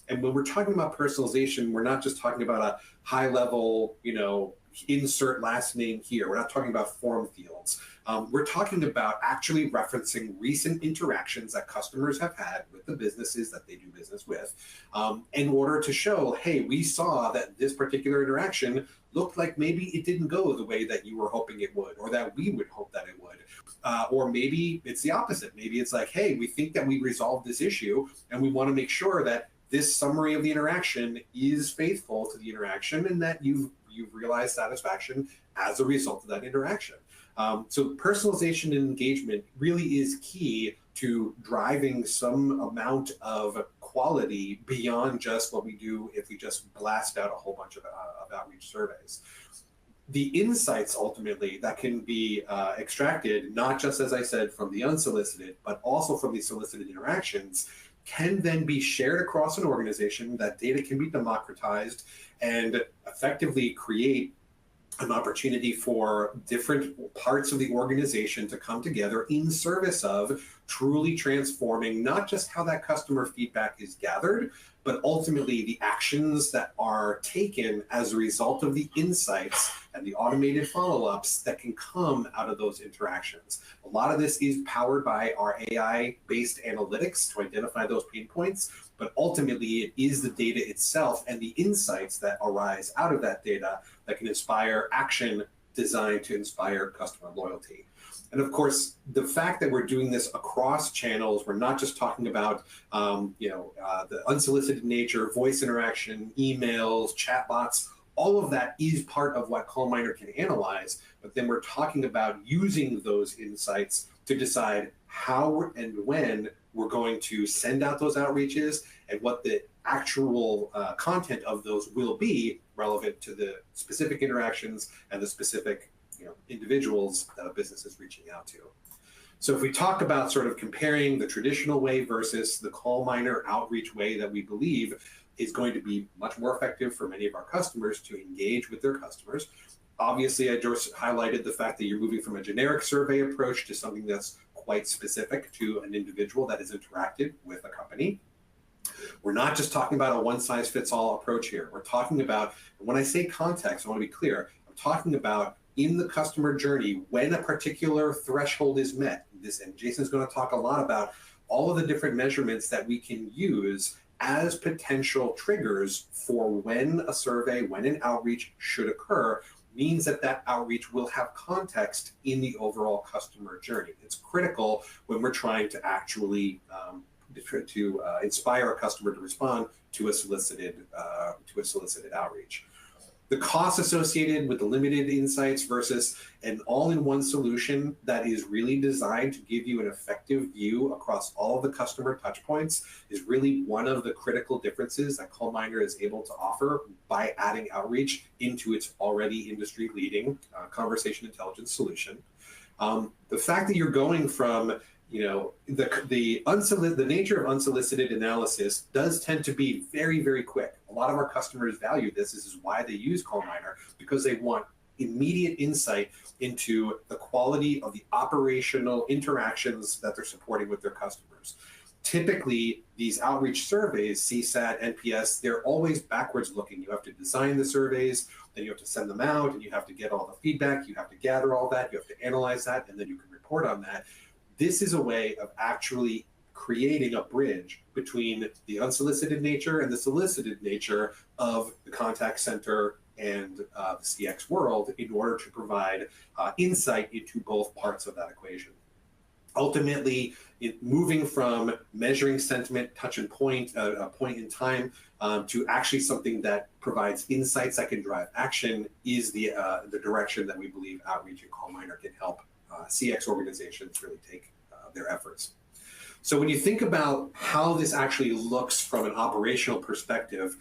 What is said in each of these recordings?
And when we're talking about personalization, we're not just talking about a high level, insert last name here. We're not talking about form fields. We're talking about actually referencing recent interactions that customers have had with the businesses that they do business with, in order to show, hey, we saw that this particular interaction looked like maybe it didn't go the way that you were hoping it would, or that we would hope that it would. Or maybe it's the opposite. Maybe it's like, hey, we think that we resolved this issue and we want to make sure that this summary of the interaction is faithful to the interaction and that you've realized satisfaction as a result of that interaction. So personalization and engagement really is key to driving some amount of quality beyond just what we do if we just blast out a whole bunch of outreach surveys. The insights ultimately that can be extracted, not just as I said from the unsolicited, but also from the solicited interactions, can then be shared across an organization. That data can be democratized and effectively create an opportunity for different parts of the organization to come together in service of truly transforming not just how that customer feedback is gathered, but ultimately the actions that are taken as a result of the insights and the automated follow-ups that can come out of those interactions. A lot of this is powered by our AI-based analytics to identify those pain points, but ultimately it is the data itself and the insights that arise out of that data that can inspire action designed to inspire customer loyalty. And of course, the fact that we're doing this across channels, we're not just talking about the unsolicited nature, voice interaction, emails, chatbots, all of that is part of what CallMiner can analyze, but then we're talking about using those insights to decide how and when we're going to send out those outreaches and what the actual content of those will be relevant to the specific interactions and the specific individuals that a business is reaching out to. So if we talk about sort of comparing the traditional way versus the CallMiner Outreach way that we believe is going to be much more effective for many of our customers to engage with their customers. Obviously, I just highlighted the fact that you're moving from a generic survey approach to something that's quite specific to an individual that has interacted with a company. We're not just talking about a one-size-fits-all approach here. We're talking about, when I say context, I want to be clear, I'm talking about in the customer journey, when a particular threshold is met. And Jason's going to talk a lot about all of the different measurements that we can use as potential triggers for when a survey, when an outreach should occur, means that that outreach will have context in the overall customer journey. It's critical when we're trying to actually inspire a customer to respond to a solicited outreach. The costs associated with the limited insights versus an all-in-one solution that is really designed to give you an effective view across all of the customer touchpoints is really one of the critical differences that CallMiner is able to offer by adding outreach into its already industry-leading conversation intelligence solution. The fact that you're going from the nature of unsolicited analysis does tend to be very, very quick. A lot of our customers value this. This is why they use CallMiner, because they want immediate insight into the quality of the operational interactions that they're supporting with their customers. Typically, these outreach surveys, CSAT, NPS, they're always backwards looking. You have to design the surveys, then you have to send them out, and you have to get all the feedback, you have to gather all that, you have to analyze that, and then you can report on that. This is a way of actually creating a bridge between the unsolicited nature and the solicited nature of the contact center and the CX world in order to provide insight into both parts of that equation. Ultimately, moving from measuring sentiment, touch and point, a point in time, to actually something that provides insights that can drive action is the direction that we believe Outreach and CallMiner can help CX organizations really take their efforts. So when you think about how this actually looks from an operational perspective,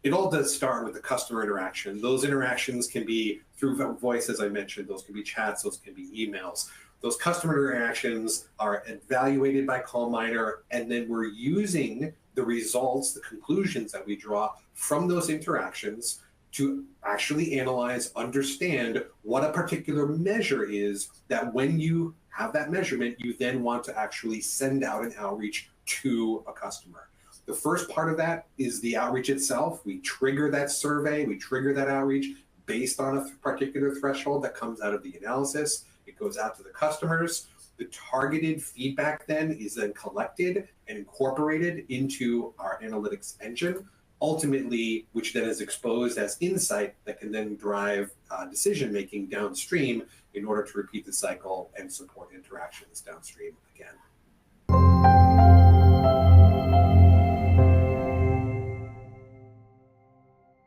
it all does start with the customer interaction. Those interactions can be through voice, as I mentioned. Those can be chats. Those can be emails. Those customer interactions are evaluated by CallMiner, and then we're using the results, the conclusions that we draw from those interactions to actually analyze, understand what a particular measure is that when you have that measurement, you then want to actually send out an outreach to a customer. The first part of that is the outreach itself. We trigger that survey, we trigger that outreach based on a particular threshold that comes out of the analysis. It goes out to the customers. The targeted feedback then is then collected and incorporated into our analytics engine, ultimately, which then is exposed as insight that can then drive decision-making downstream in order to repeat the cycle and support interactions downstream again.